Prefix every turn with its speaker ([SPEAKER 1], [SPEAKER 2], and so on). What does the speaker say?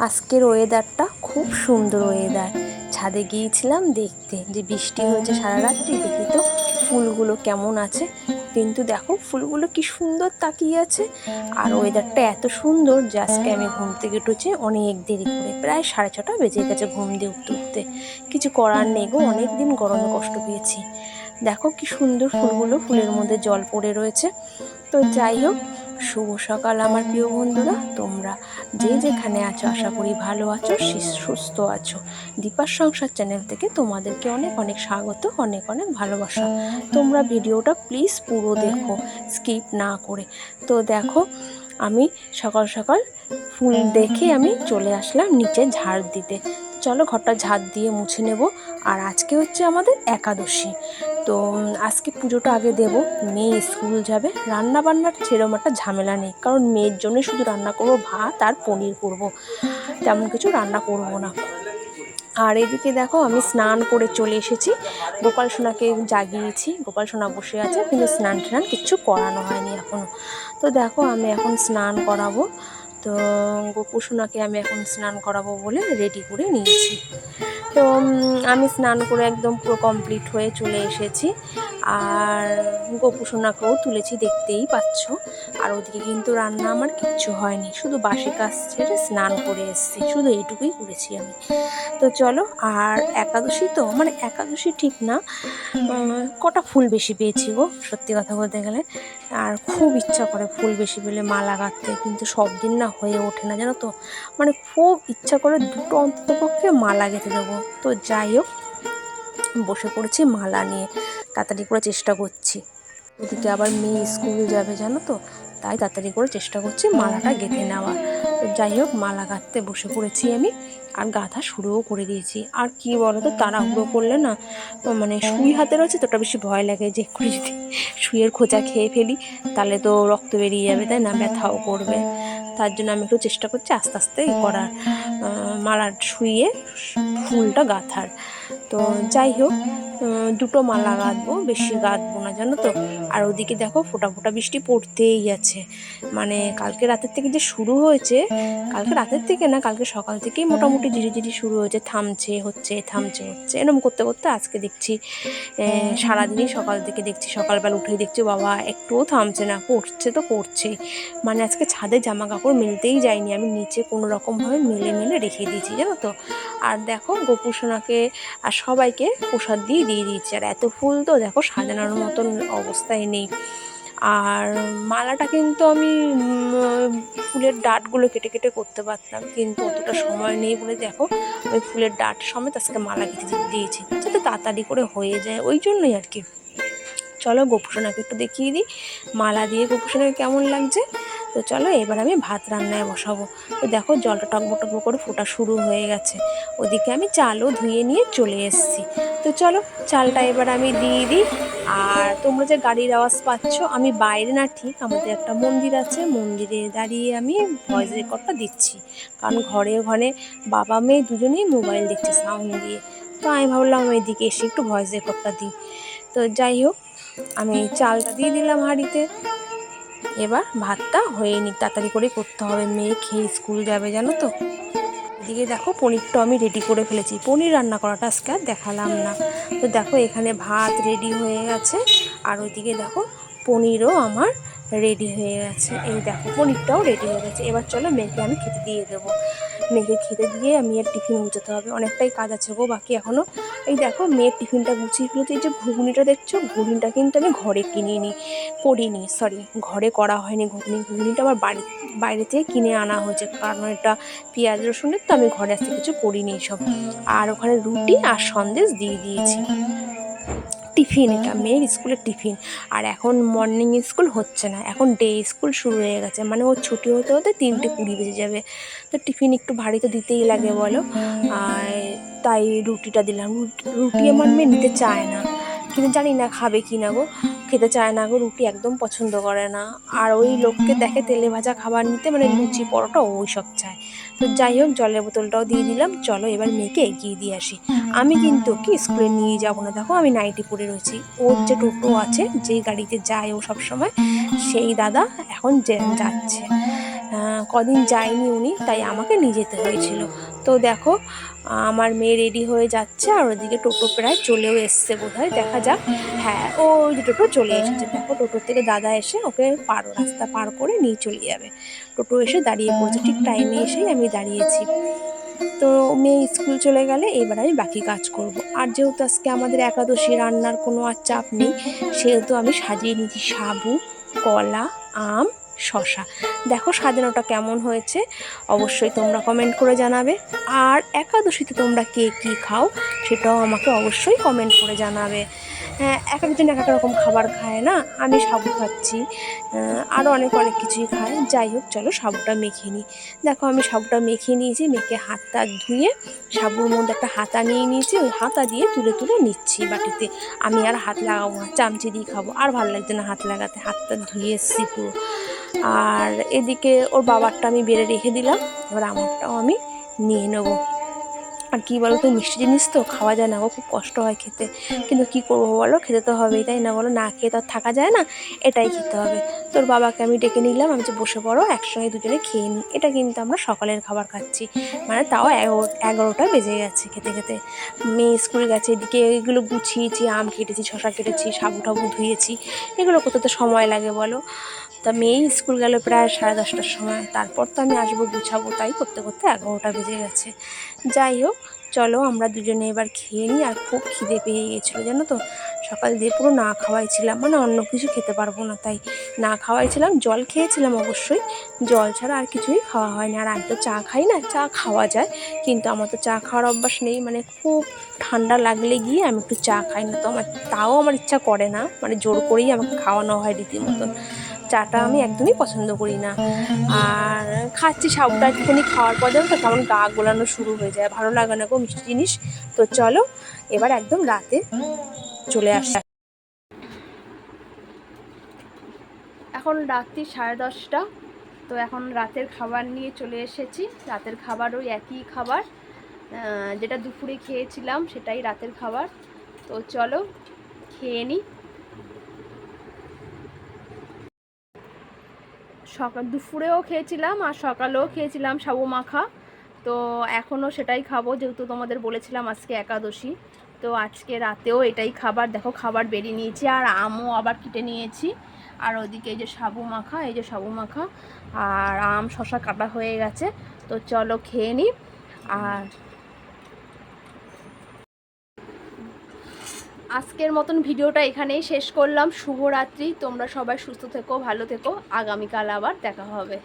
[SPEAKER 1] আজকের ওয়েদারটা খুব সুন্দর ওয়েদার। ছাদে গিয়েছিলাম দেখতে যে বৃষ্টি হয়েছে সারা রাত্রি, দেখি তো ফুলগুলো কেমন আছে। কিন্তু দেখো ফুলগুলো কি সুন্দর তাকিয়ে আছে, আর ওয়েদারটা এত সুন্দর যে আজকে আমি ঘুম থেকে উঠেছি অনেক দেরি করে, প্রায় 6:30 বেজে গেছে ঘুম দিয়ে উঠতে উঠতে। কিছু করার নেই গো, অনেক দিন গরমে কষ্ট পেয়েছি। দেখো কি সুন্দর ফুলগুলো, ফুলের মধ্যে জল পড়ে রয়েছে। তো যাই হোক, শুভ সকাল আমার প্রিয় বন্ধুরা। তোমরা যে যেখানে আছো আশা করি ভালো আছো, সুস্থ আছো। দীপার সংসার চ্যানেল থেকে তোমাদেরকে অনেক অনেক স্বাগত, অনেক অনেক ভালোবাসা। তোমরা ভিডিওটা প্লিজ পুরো দেখো, স্কিপ না করে। তো দেখো, আমি সকাল সকাল ফুল দেখে আমি চলে আসলাম নিচে ঝাড় দিতে। চলো ঘরটা ঝাড় দিয়ে মুছে নেব। আর আজকে হচ্ছে আমাদের একাদশী। তো আজকে পুজোটা আগে দেব, মেয়ে স্কুল যাবে। রান্না বান্নার সেরকম একটা ঝামেলা নেই, কারণ মেয়ের জন্য শুধু রান্না করবো ভাত আর পনির করব, তেমন কিছু রান্না করব না। আর এদিকে দেখো, আমি স্নান করে চলে এসেছি। গোপাল সোনাকে জাগিয়েছি, গোপাল সোনা বসে আছে, কিন্তু স্নান টান কিচ্ছু করানো হয়নি এখনো। তো দেখো, আমি এখন স্নান করাবো। তো গোপু সোনাকে আমি এখন স্নান করাবো বলে রেডি করে নিয়েছি। তো আমি স্নান করে একদম পুরো কমপ্লিট হয়ে চলে এসেছি। আর গোপু সোনাকেও তুলেছি, দেখতেই পাচ্ছ। আর ওদিকে কিন্তু রান্না আমার কিচ্ছু হয়নি, শুধু বাসি কাজ ছেড়ে স্নান করে এসেছি, শুধু এইটুকুই করেছি আমি। তো চলো, আর একাদশী তো মানে একাদশী ঠিক না, কটা ফুল বেশি পেয়েছি গো সত্যি কথা বলতে গেলে। আর খুব ইচ্ছা করে ফুল বেশি পেলে মালা গাঁথতে, কিন্তু সব দিন না হয়ে ওঠে না জানো তো। মানে খুব ইচ্ছা করে দুটো অন্ততপক্ষে মালা গেঁথে দেবো। তো যাই হোক, বসে পড়েছি মালা নিয়ে, তাড়াতাড়ি করে চেষ্টা করছি। ওদিকে আবার মেয়ে স্কুল যাবে জানো তো, তাই তাড়াতাড়ি করে চেষ্টা করছি মালাটা গেঁথে নেওয়ার। তো যাই হোক, মালা গাঁথতে বসে পড়েছি আমি, আর গাঁথা শুরুও করে দিয়েছি। আর কি বলো তো, তাড়াহুড়ো করলে না, মানে সুই হাতে রয়েছে তো, ওটা বেশি ভয় লাগে যে করে যদি সুইয়ের খোঁচা খেয়ে ফেলি তাহলে তো রক্ত বেরিয়ে যাবে, তাই না, ব্যথাও করবে। তার জন্য আমি একটু চেষ্টা করছি আস্তে আস্তে করার, মালার শুইয়ে ফুলটা গাঁথার। তো যাই হোক, দুটো মালা গাঁথবো, বেশি গাঁথবো না জানো তো। আর ওদিকে দেখো, ফোঁটা ফোঁটা বৃষ্টি পড়তেই আছে। মানে কালকে রাতের থেকে যে শুরু হয়েছে, কালকে রাতের থেকে না, কালকে সকাল থেকেই মোটামুটি ধীরে ধীরে শুরু হয়েছে, থামছে হচ্ছে থামছে হচ্ছে, এরকম করতে করতে আজকে দেখছি সারাদিনই সকাল থেকে দেখছি, সকালবেলা উঠেই দেখছি বাবা একটুও থামছে না, পড়ছে তো পড়ছে। মানে আজকে ছাদে জামা কাপড় মেলতেই যাইনি আমি, নিচে কোনো রকমভাবে মেলে মেলে রেখে দিয়েছি জানো তো। আর দেখো, গোপু সোনাকে আর সবাইকে প্রসাদ দিয়ে দিয়েছি। আর এত ফুল তো দেখো সাজানোর মতন অবস্থায় নেই। আর মালাটা কিন্তু আমি ফুলের ডাঁটগুলো কেটে কেটে করতে পারতাম, কিন্তু অতটা সময় নেই বলে দেখো আমি ফুলের ডাঁট সমেত আজকে মালা কেটে দিয়েছি, যাতে তাড়াতাড়ি করে হয়ে যায়, ওই জন্যই আর কি। চলো গোপু সোনাকে একটু দেখিয়ে দিই মালা দিয়ে গোপু সোনাকে কেমন লাগছে। তো চলো, এবার আমি ভাত রান্নায় বসাবো। তো দেখো, জলটা টকবো টকবো করে ফোটা শুরু হয়ে গেছে। ওদিকে আমি চালও ধুয়ে নিয়ে চলে এসেছি। তো চলো, চালটা এবার আমি দিয়ে দিই। আর তোমরা যে গাড়ির আওয়াজ পাচ্ছ, আমি বাইরে না, ঠিক আমাদের একটা মন্দির আছে, মন্দিরে দাঁড়িয়ে আমি ভয়েস রেকর্ডটা দিচ্ছি, কারণ ঘরে ঘরে বাবা মেয়ে দুজনেই মোবাইল দেখছে সাউন্ড দিয়ে। তো আমি ভাবলাম আমি এদিকে এসে একটু ভয়েস রেকর্ডটা দিই। তো যাই হোক, আমি চালটা দিয়ে দিলাম হাঁড়িতে। এবার ভাতটা হয়নি, তাড়াতাড়ি করে করতে হবে, মেয়ে খেয়ে স্কুল যাবে জানো তো। এদিকে দেখো, পনিরটা আমি রেডি করে ফেলেছি, পনির রান্না করাটা আজকে আর দেখালাম না। তো দেখো, এখানে ভাত রেডি হয়ে গেছে, আর ওইদিকে দেখো পনিরও আমার রেডি হয়ে গেছে। এই দেখো, পনিরটাও রেডি হয়ে গেছে। এবার চলো, মেয়েকে আমি খেতে দিয়ে দেবো। মেয়েকে খেতে দিয়ে আমি আর টিফিন গুছোতে হবে, অনেকটাই কাজ আছে গো বাকি এখনও। এই দেখো, মেয়ের টিফিনটা গুছিয়ে ফেলেছি। এই যে ঘুগনিটা দেখছো, ঘুগনিটা কিন্তু আমি ঘরে করিনি, সরি, ঘরে করা হয়নি। ঘুগনিটা আমার বাইরে থেকে কিনে আনা হয়েছে, কারণ এটা পেঁয়াজ রসুনের তো, আমি ঘরে আসতে কিছু করিনি সব। আর ওখানে রুটি আর সন্দেশ দিয়ে দিয়েছি। টিফিন, এটা মেয়ের স্কুলের টিফিন। আর এখন মর্নিং স্কুল হচ্ছে না, এখন ডে স্কুল শুরু হয়ে গেছে, মানে ওর ছুটি হতে হতে 3:20 বেজে যাবে। তো টিফিন একটু ভারী তো দিতেই লাগে বলো। আর তাই রুটিটা দিলাম। রুটি আমার মেয়ে নিতে চায় না, কিন্তু জানি না খাবে কি না গো, খেতে চায় না গো, রুটি একদম পছন্দ করে না। আর ওই লোককে দেখে তেলে ভাজা খাবার নিতে, মানে লুচি পরোটা ওই সব চায়। তো যাই হোক, জলের বোতলটাও দিয়ে দিলাম। চলো এবার মেয়েকে এগিয়ে দিয়ে আসি। আমি কিন্তু কি স্কুলে নিয়ে যাবো না, দেখো আমি নাইটি পরে রয়েছি। ওর যে টোটো আছে, যেই গাড়িতে যায় ও সবসময়, সেই দাদা এখন যাচ্ছে। কদিন যায়নি উনি, তাই আমাকে নিয়ে যেতে হয়েছিল। তো দেখো আমার মেয়ে রেডি হয়ে যাচ্ছে, আর ওদিকে টোটো প্রায় চলেও এসছে বোধহয়, দেখা যাক। হ্যাঁ, ওই যে টোটো চলে এসেছে, দেখো টোটোর থেকে দাদা এসে ওকে রাস্তা পার করে নিয়ে চলে যাবে। টোটো এসে দাঁড়িয়ে পড়েছে, ঠিক টাইমে এসেই আমি দাঁড়িয়েছি। তো মেয়ে স্কুল চলে গেলে এবার আমি বাকি কাজ করব। আর যেহেতু আজকে আমাদের একাদশী, রান্নার কোনো আর চাপ নেই, সেহেতু আমি সাজিয়ে নিয়েছি সাবু, কলা, আম, শশা। দেখো সাজানোটা কেমন হয়েছে অবশ্যই তোমরা কমেন্ট করে জানাবে। আর একাদশীতে তোমরা কে কী খাও সেটাও আমাকে অবশ্যই কমেন্ট করে জানাবে। হ্যাঁ, এক একজন এক এক রকম খাবার খায় না, আমি সাবু খাচ্ছি, আরও অনেক অনেক কিছুই খায়। যাই হোক, চলো সাবুটা মেখে নিই। দেখো আমি সাবুটা মেখে নিয়েছি, মেখে হাতটা ধুয়ে সাবুর মধ্যে একটা হাতা নিয়ে নিয়েছি, ওই হাতা দিয়ে তুলে তুলে নিচ্ছি বাটিতে। আমি আর হাত লাগাবো না, চামচি দিয়ে খাবো, আর ভালো লাগছে না হাত লাগাতে, হাতটা ধুয়ে এসছি পুরো। আর এদিকে ওর বাবারটা আমি বেড়ে রেখে দিলাম, এবার আমারটাও আমি নিয়ে নেবো। আর কী বলো তো, মিষ্টি জিনিস তো খাওয়া যায় না গো, খুব কষ্ট হয় খেতে, কিন্তু কী করবো বলো, খেতে তো হবেই, তাই না বলো, না খেয়ে তো আর থাকা যায় না, এটাই খেতে হবে। তোর বাবাকে আমি ডেকে নিলাম, আমি যে বসে পড়ো একসঙ্গে দুজনে খেয়ে নিই। এটা কিন্তু আমরা সকালের খাবার খাচ্ছি, মানে তাও 11টা বেজে গেছে খেতে খেতে। মেয়ে স্কুল গেছে, এদিকে এগুলো গুছিয়েছি, আম কেটেছি, শশা কেটেছি, সাবু টাবু ধুয়েছি, এগুলো করতে তো সময় লাগে বলো। তা মেয়ে স্কুল গেল প্রায় 10:30টার সময়, তারপর তো আমি আসবো গুছাবো, তাই করতে করতে 11টা বেজে গেছে। যাই হোক, চলো আমরা দুজনে এবার খেয়ে নিই। আর খুব খিদে পেয়ে গেছিলো জানো তো, সকাল দিয়ে পুরো না খাওয়াই ছিলাম, মানে অন্য কিছু খেতে পারবো না, তাই না খাওয়াই ছিলাম। জল খেয়েছিলাম অবশ্যই, জল ছাড়া আর কিছুই খাওয়া হয়নি। আর আমি তো চা খাই না, চা খাওয়া যায় কিন্তু আমার তো চা খাওয়ার অভ্যাস নেই, মানে খুব ঠান্ডা লাগলে গিয়ে আমি একটু চা খাই না, তো তাও আমার ইচ্ছা করে না, মানে জোর করেই আমাকে খাওয়ানো হয় রীতিমতন। চাটা আমি একদমই পছন্দ করি না। আর খাচ্ছি সাবুটা, একটুখানি খাওয়ার পর যেন তো কেমন গা গোলানো শুরু হয়ে যায়, ভালো লাগে না গো মিষ্টি জিনিস। তো চলো এবার একদম রাতে চলে আসি। এখন রাত্রি 10:30, তো এখন রাতের খাবার নিয়ে চলে এসেছি। রাতের খাবার ওই একই খাবার, যেটা দুপুরে খেয়েছিলাম সেটাই রাতের খাবার। তো চলো খেয়ে নিই। দুপুরেও খেয়েছিলাম আর সকালেও খেয়েছিলাম সাবু মাখা, তো এখনও সেটাই খাবো, যেহেতু তোমাদের বলেছিলাম আজকে একাদশী। তো আজকে রাতেও এটাই খাবার। দেখো খাবার বেরিয়ে নিয়েছি, আর আমও আবার কেটে নিয়েছি। আর ওদিকে এই যে সাবু মাখা, এই যে সাবু মাখা, আর আম শশা কাটা হয়ে গেছে। তো চলো খেয়ে নিই। আর আজকের মতন ভিডিওটা এখানেই শেষ করলাম। শুভরাত্রি, তোমরা সবাই সুস্থ থেকো, ভালো থেকো, আগামীকাল আবার দেখা হবে।